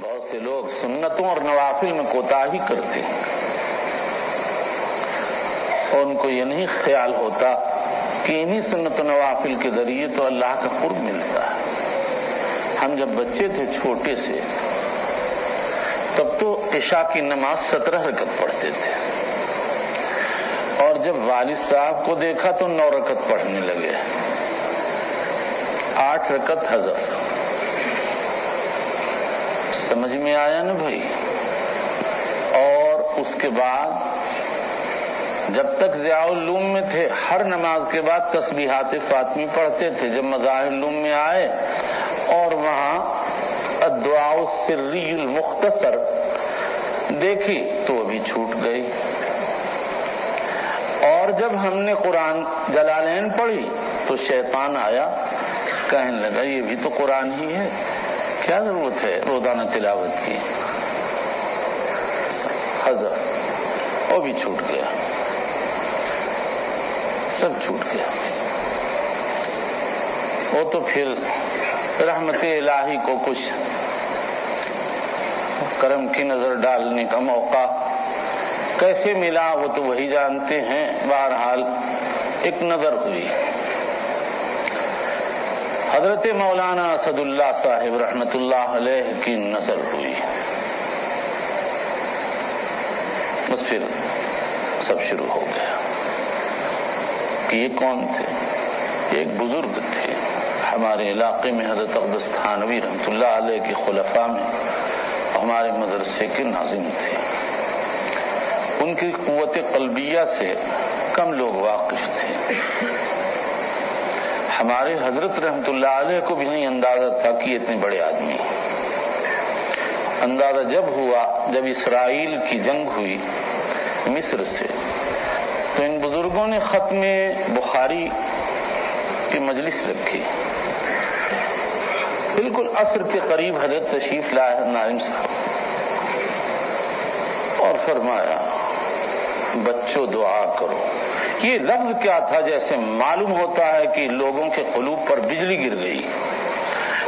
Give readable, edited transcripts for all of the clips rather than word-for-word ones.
بہت سے لوگ سنتوں اور نوافل میں کوتاہی کرتے ہیں اور ان کو یہ نہیں خیال ہوتا کہ انہی سنت و نوافل کے ذریعے تو اللہ کا قرب ملتا ہے۔ ہم جب بچے تھے چھوٹے سے تب تو عشاء کی نماز 17 رکعت پڑھتے تھے اور جب والد صاحب کو دیکھا تو 9 رکعت پڑھنے لگے، 8 رکعت حذف۔ سمجھ میں آیا نا بھائی؟ اور اس کے بعد جب تک ضیاء العلوم میں تھے ہر نماز کے بعد تسبیحات فاطمی پڑھتے تھے۔ جب مظاہر العلوم میں آئے اور وہاں الدعاء السری المختصر دیکھی تو وہ بھی چھوٹ گئی، اور جب ہم نے قرآن جلالین پڑھی تو شیطان آیا، کہنے لگا یہ بھی تو قرآن ہی ہے، کیا ضرورت ہے روزانہ تلاوت کی؟ حذف، وہ بھی چھوٹ گیا، سب چھوٹ گیا۔ وہ تو پھر رحمت الہی کو کچھ کرم کی نظر ڈالنے کا موقع کیسے ملا وہ تو وہی جانتے ہیں۔ بہرحال ایک نظر ہوئی، حضرت مولانا اسد اللہ صاحب رحمت اللہ علیہ کی نظر ہوئی، بس پھر سب شروع ہو گیا کہ یہ کون تھے؟ ایک بزرگ تھے ہمارے علاقے میں، حضرت اقدس تھانوی رحمت اللہ علیہ کے خلفاء میں ہمارے مدرسے کے ناظم تھے۔ ان کی قوت قلبیہ سے کم لوگ واقف تھے۔ ہمارے حضرت رحمت اللہ علیہ کو بھی نہیں اندازہ تھا کہ اتنے بڑے آدمی۔ اندازہ جب ہوا جب اسرائیل کی جنگ ہوئی مصر سے، تو ان بزرگوں نے ختم بخاری کی مجلس رکھی۔ بالکل عصر کے قریب حضرت تشریف لائے ناظم صاحب اور فرمایا بچوں دعا کرو۔ یہ لفظ کیا تھا؟ جیسے معلوم ہوتا ہے کہ لوگوں کے قلوب پر بجلی گر گئی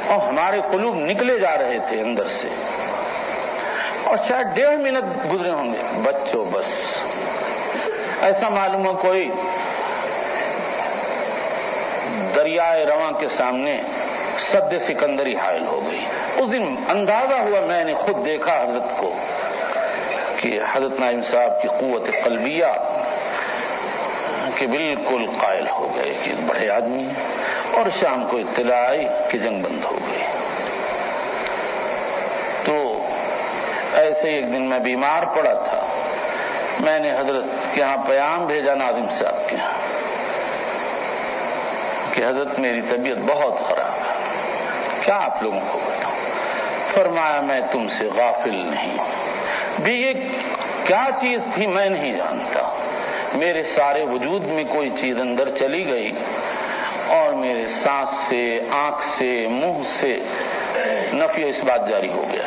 اور ہمارے قلوب نکلے جا رہے تھے اندر سے، اور شاید 1.5 منٹ گزرے ہوں گے۔ بچوں بس ایسا معلوم ہو کوئی دریائے رواں کے سامنے سد سکندری حائل ہو گئی۔ اس دن اندازہ ہوا، میں نے خود دیکھا حضرت کو کہ حضرت نائم صاحب کی قوت قلبیہ کہ بالکل قائل ہو گئے کہ بڑے آدمی ہیں، اور شام کو اطلاع آئی کہ جنگ بند ہو گئی۔ تو ایسے ایک دن میں بیمار پڑا تھا، میں نے حضرت کے یہاں پیغام بھیجا ناظم صاحب کے یہاں کہ حضرت میری طبیعت بہت خراب ہے، کیا آپ لوگوں کو بتاؤں؟ فرمایا میں تم سے غافل نہیں ہوں، بھی یہ کیا چیز تھی میں نہیں جانتا، میرے سارے وجود میں کوئی چیز اندر چلی گئی اور میرے سانس سے، آنکھ سے، منہ سے نفی اس بات جاری ہو گیا۔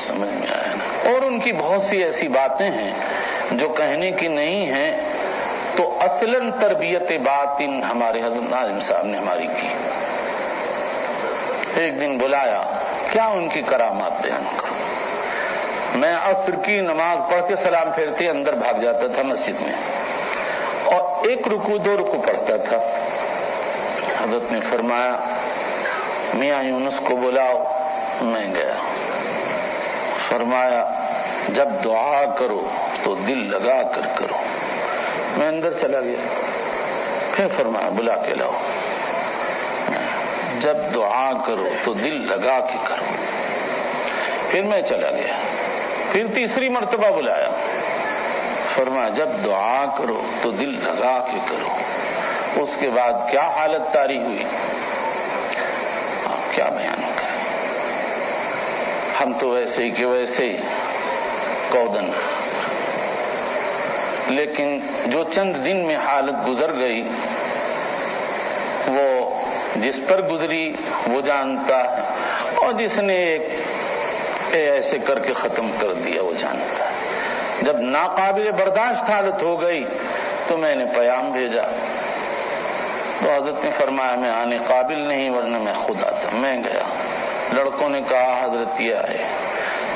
سمجھ میں آیا نا؟ اور ان کی بہت سی ایسی باتیں ہیں جو کہنے کی نہیں ہیں، تو اصلاً تربیت باطن ہمارے حضرت ناظم صاحب نے ہماری کی۔ ایک دن بلایا، کیا ان کی کرامات بیان کروں؟ میں عصر کی نماز پڑھ کے سلام پھیرتے اندر بھاگ جاتا تھا مسجد میں، اور 1 رکوع 2 رکوع پڑھتا تھا۔ حضرت نے فرمایا میاں یونس کو بلاؤ، میں گیا۔ فرمایا جب دعا کرو تو دل لگا کر کرو۔ میں اندر چلا گیا، پھر فرمایا بلا کے لاؤ، جب دعا کرو تو دل لگا کے کرو۔ پھر میں چلا گیا، پھر تیسری مرتبہ بلایا، فرمایا جب دعا کرو تو دل لگا کے کرو۔ اس کے بعد کیا حالت طاری ہوئی، آپ کیا بیان کریں؟ ہم تو ویسے ہی کہ ویسے ہی کودن، لیکن جو چند دن میں حالت گزر گئی وہ جس پر گزری وہ جانتا ہے، اور جس نے ایسے کر کے ختم کر دیا وہ جانتا ہے۔ جب ناقابل برداشت حالت ہو گئی تو میں نے پیغام بھیجا تو حضرت نے فرمایا میں آنے قابل نہیں ورنہ میں خود آتا. میں گیا. لڑکوں نے کہا حضرت یہ آئے.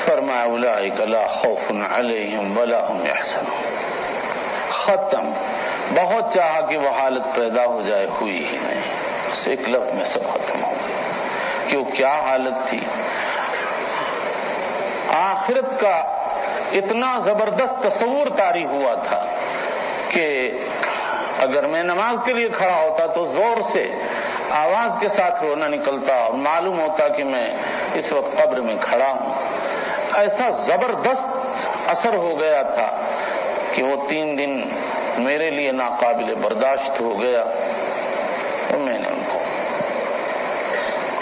فرمایا اولئک لا خوف علیہم ولا هم يحزنون. ختم. بہت چاہا کہ وہ حالت پیدا ہو جائے, ہوئی ہی نہیں. بس ایک لفظ میں سب ختم ہو گیا کہ وہ کیا حالت تھی. آخرت کا اتنا زبردست تصور طاری ہوا تھا کہ اگر میں نماز کے لیے کھڑا ہوتا تو زور سے آواز کے ساتھ رونا نکلتا اور معلوم ہوتا کہ میں اس وقت قبر میں کھڑا ہوں. ایسا زبردست اثر ہو گیا تھا کہ وہ 3 دن میرے لیے ناقابل برداشت ہو گیا. تو میں نے ان کو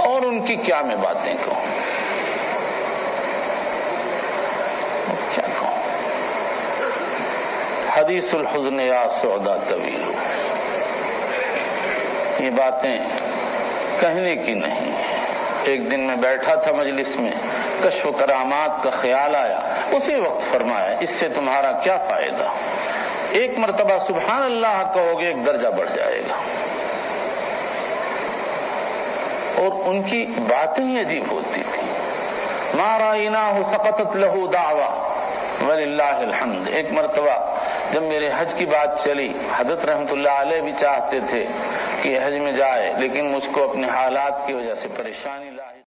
اور ان کی کیا میں باتیں کہوں, کیا کہوں. حدیث الحزن یا سودا طویل, یہ باتیں کہنے کی نہیں. ایک دن میں بیٹھا تھا مجلس میں, کشف و کرامات کا خیال آیا. اسی وقت فرمایا اس سے تمہارا کیا فائدہ, ایک مرتبہ سبحان اللہ کہو گے 1 درجہ بڑھ جائے گا. اور ان کی باتیں ہی عجیب ہوتی تھیں. ما رأیناہ سقطت لہ دعوی وللہ الحمد. ایک مرتبہ جب میرے حج کی بات چلی, حضرت رحمت اللہ علیہ بھی چاہتے تھے کہ حج میں جائے, لیکن مجھ کو اپنے حالات کی وجہ سے پریشانی لاحق